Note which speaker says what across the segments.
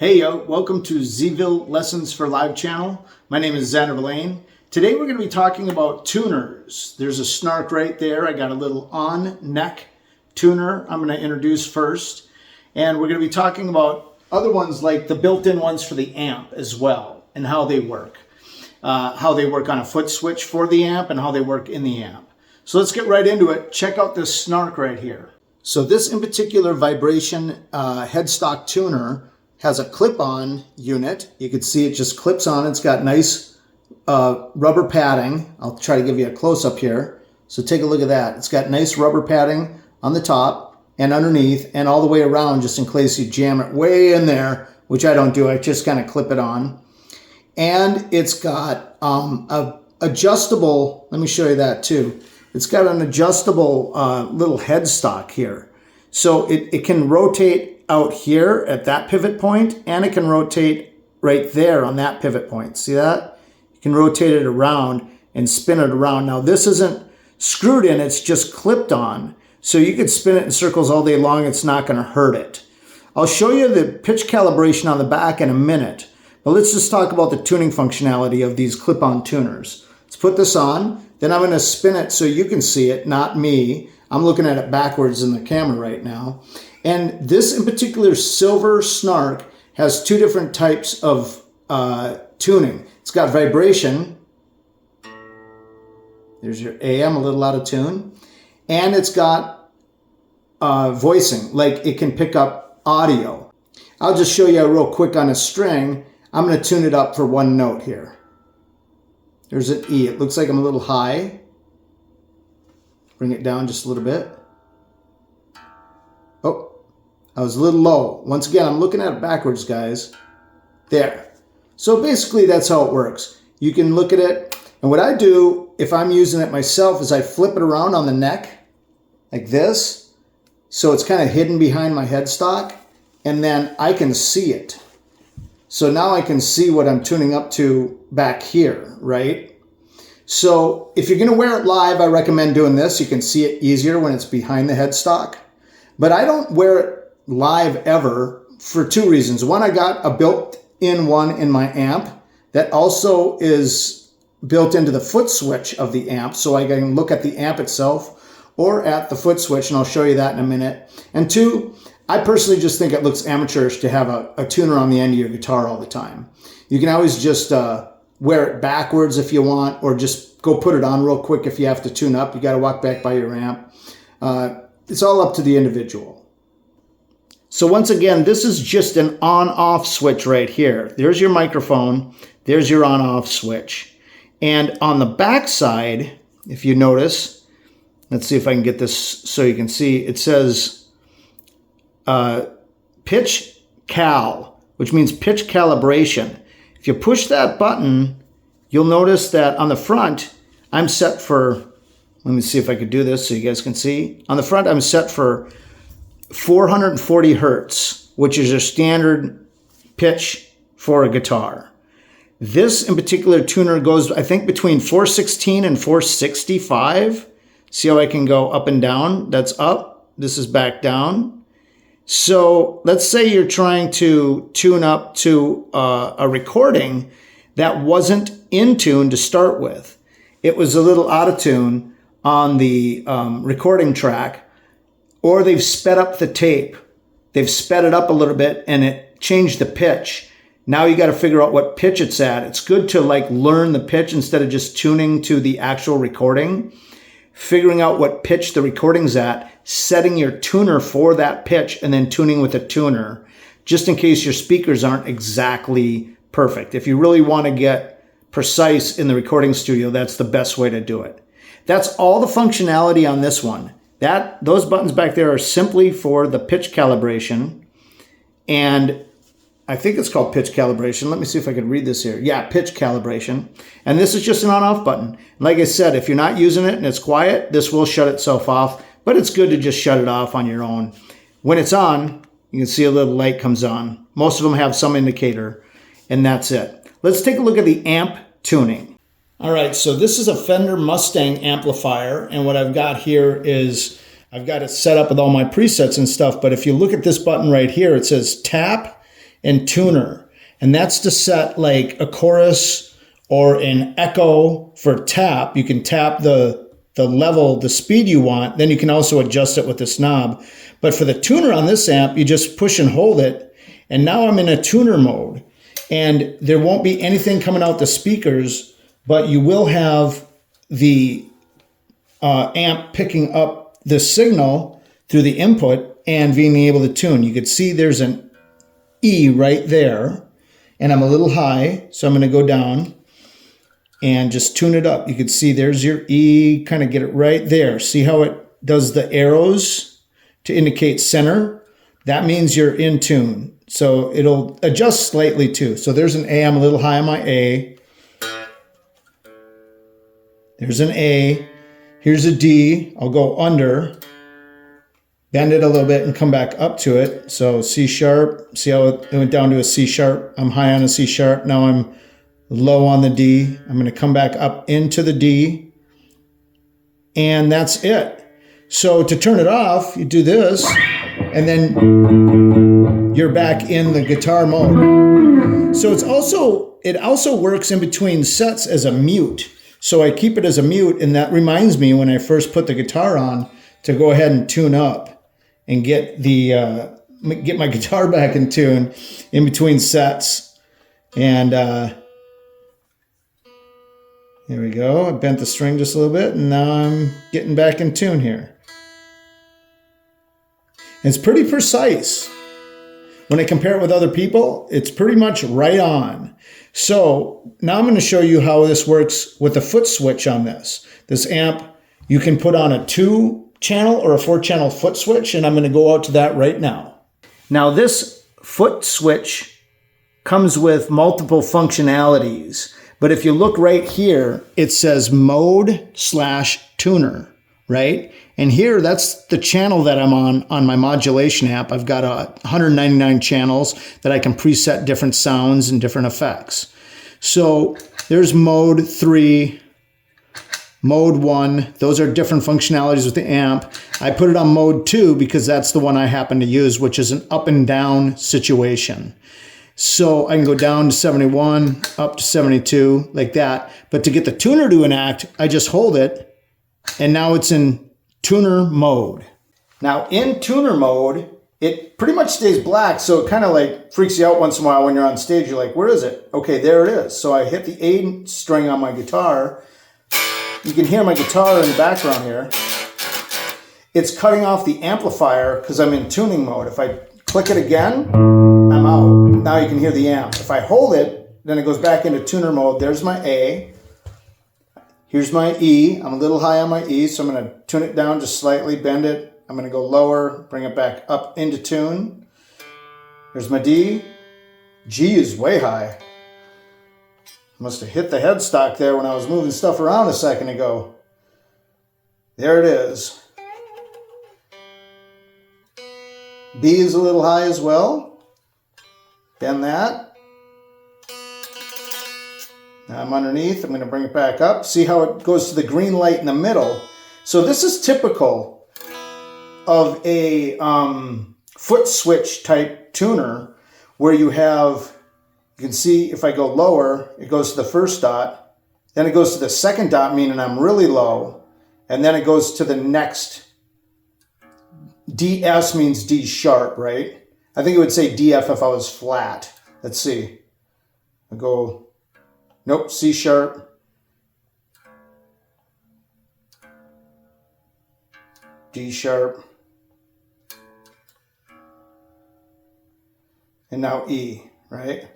Speaker 1: Hey yo, welcome to Zville Lessons for Live channel. My name is Xander Villain. Today we're going to be talking about tuners. There's a snark right there. I got a little on neck tuner I'm going to introduce first. And we're going to be talking about other ones like the built-in ones for the amp as well and how they work. How they work on a foot switch for the amp and how they work in the amp. So let's get right into it. Check out this snark right here. So this in particular vibration headstock tuner has a clip-on unit. You can see it just clips on. It's got nice rubber padding. I'll try to give you a close-up here. So take a look at that. It's got nice rubber padding on the top and underneath and all the way around, just in case you jam it way in there, which I don't do. I just kind of clip it on. And it's got a adjustable, let me show you that too. It's got an adjustable little headstock here. So it can rotate out here at that pivot point, and it can rotate right there on that pivot point. See that? You can rotate it around and spin it around. Now this isn't screwed in, it's just clipped on. So you could spin it in circles all day long, it's not gonna hurt it. I'll show you the pitch calibration on the back in a minute, but let's just talk about the tuning functionality of these clip-on tuners. Let's put this on, then I'm gonna spin it so you can see it, not me. I'm looking at it backwards in the camera right now. And this in particular silver snark has two different types of tuning. It's got vibration. There's your AM, a little out of tune. And it's got voicing, like it can pick up audio. I'll just show you real quick on a string. I'm going to tune it up for one note here. There's an E. It looks like I'm a little high. Bring it down just a little bit. Oh, I was a little low. Once again, I'm looking at it backwards, guys. There. So basically, that's how it works. You can look at it, and what I do, if I'm using it myself, is I flip it around on the neck, like this, so it's kind of hidden behind my headstock, and then I can see it. So now I can see what I'm tuning up to back here, right? So if you're going to wear it live, I recommend doing this. You can see it easier when it's behind the headstock. But I don't wear it live ever for two reasons. One, I got a built-in one in my amp that also is built into the foot switch of the amp, so I can look at the amp itself or at the foot switch, and I'll show you that in a minute. And two, I personally just think it looks amateurish to have a tuner on the end of your guitar all the time. You can always just wear it backwards if you want, or just go put it on real quick if you have to tune up. You got to walk back by your amp. It's all up to the individual. So once again, this is just an on-off switch right here. There's your microphone. There's your on-off switch. And on the back side, if you notice, let's see if I can get this so you can see, it says pitch cal, which means pitch calibration. If you push that button, you'll notice that on the front, I'm set for, let me see if I could do this so you guys can see. On the front, I'm set for 440 hertz, which is a standard pitch for a guitar. This in particular tuner goes, I think, between 416 and 465. See how I can go up and down? That's up. This is back down. So let's say you're trying to tune up to a recording that wasn't in tune to start with. It was a little out of tune on the recording track, or they've sped up the tape. They've sped it up a little bit and it changed the pitch. Now you got to figure out what pitch it's at. It's good to like learn the pitch instead of just tuning to the actual recording. Figuring out what pitch the recording's at, setting your tuner for that pitch, and then tuning with a tuner, just in case your speakers aren't exactly perfect. If you really want to get precise in the recording studio, that's the best way to do it. That's all the functionality on this one. Those buttons back there are simply for the pitch calibration. And I think it's called pitch calibration. Let me see if I can read this here. Yeah, pitch calibration. And this is just an on-off button. Like I said, if you're not using it and it's quiet, this will shut itself off. But it's good to just shut it off on your own. When it's on, you can see a little light comes on. Most of them have some indicator. And that's it. Let's take a look at the amp tuning. All right, so this is a Fender Mustang amplifier, and what I've got here is I've got it set up with all my presets and stuff, but if you look at this button right here, it says tap in tuner. And that's to set like a chorus or an echo for tap. You can tap the level, the speed you want. Then you can also adjust it with this knob. But for the tuner on this amp, you just push and hold it. And now I'm in a tuner mode. And there won't be anything coming out the speakers, but you will have the amp picking up the signal through the input and being able to tune. You can see there's an E right there, and I'm a little high, so I'm going to go down and just tune it up. You can see there's your E, kind of get it right there. See how it does the arrows to indicate center? That means you're in tune. So it'll adjust slightly too. So there's an A, I'm a little high on my A. There's an A. Here's a D, I'll go under, bend it a little bit and come back up to it. So C sharp, see how it went down to a C sharp? I'm high on a C sharp, now I'm low on the D. I'm gonna come back up into the D, and that's it. So to turn it off, you do this, and then you're back in the guitar mode. So it also works in between sets as a mute. So I keep it as a mute, and that reminds me when I first put the guitar on to go ahead and tune up and get my guitar back in tune in between sets. And here we go. I bent the string just a little bit, and now I'm getting back in tune here. It's pretty precise. When I compare it with other people, it's pretty much right on. So now I'm going to show you how this works with the foot switch on this. This amp, you can put on a 2-channel or a 4-channel foot switch, and I'm going to go out to that right now. Now this foot switch comes with multiple functionalities, but if you look right here, it says mode/tuner, right? And here, that's the channel that I'm on my modulation app. I've got 199 channels that I can preset different sounds and different effects. So there's mode 3, mode 1. Those are different functionalities with the amp. I put it on mode 2 because that's the one I happen to use, which is an up and down situation. So I can go down to 71, up to 72, like that. But to get the tuner to enact, I just hold it, and now it's in tuner mode. Now in tuner mode, it pretty much stays black, so it kind of like freaks you out once in a while when you're on stage. You're like, where is it? Okay, there it is. So I hit the A string on my guitar. You can hear my guitar in the background here. It's cutting off the amplifier because I'm in tuning mode. If I click it again, I'm out. Now you can hear the amp. If I hold it, then it goes back into tuner mode. There's my A. Here's my E. I'm a little high on my E, so I'm going to tune it down just slightly, bend it. I'm going to go lower, bring it back up into tune. Here's my D. G is way high. Must have hit the headstock there when I was moving stuff around a second ago. There it is. B is a little high as well. Bend that. Now I'm underneath. I'm going to bring it back up. See how it goes to the green light in the middle. So this is typical of a foot switch type tuner where you can see if I go lower, it goes to the first dot. Then it goes to the second dot, meaning I'm really low. And then it goes to the next. DS means D sharp, right? I think it would say DF if I was flat. Let's see. I go... Nope, C sharp, D sharp, and now E, right?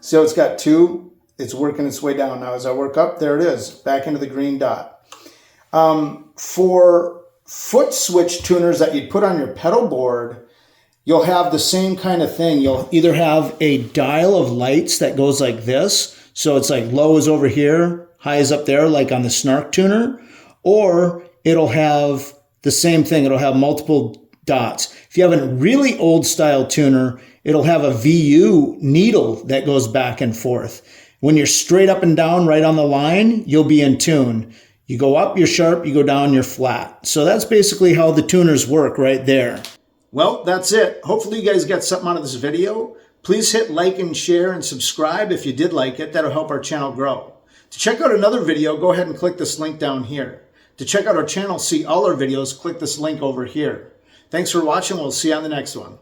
Speaker 1: So it's got 2, it's working its way down. Now as I work up, there it is, back into the green dot. For foot switch tuners that you'd put on your pedal board, you'll have the same kind of thing. You'll either have a dial of lights that goes like this. So it's like low is over here, high is up there, like on the Snark tuner. Or it'll have the same thing. It'll have multiple dots. If you have a really old style tuner, it'll have a VU needle that goes back and forth. When you're straight up and down right on the line, you'll be in tune. You go up, you're sharp. You go down, you're flat. So that's basically how the tuners work right there. Well, that's it. Hopefully you guys got something out of this video. Please hit like and share and subscribe if you did like it. That'll help our channel grow. To check out another video, go ahead and click this link down here. To check out our channel, see all our videos, click this link over here. Thanks for watching. We'll see you on the next one.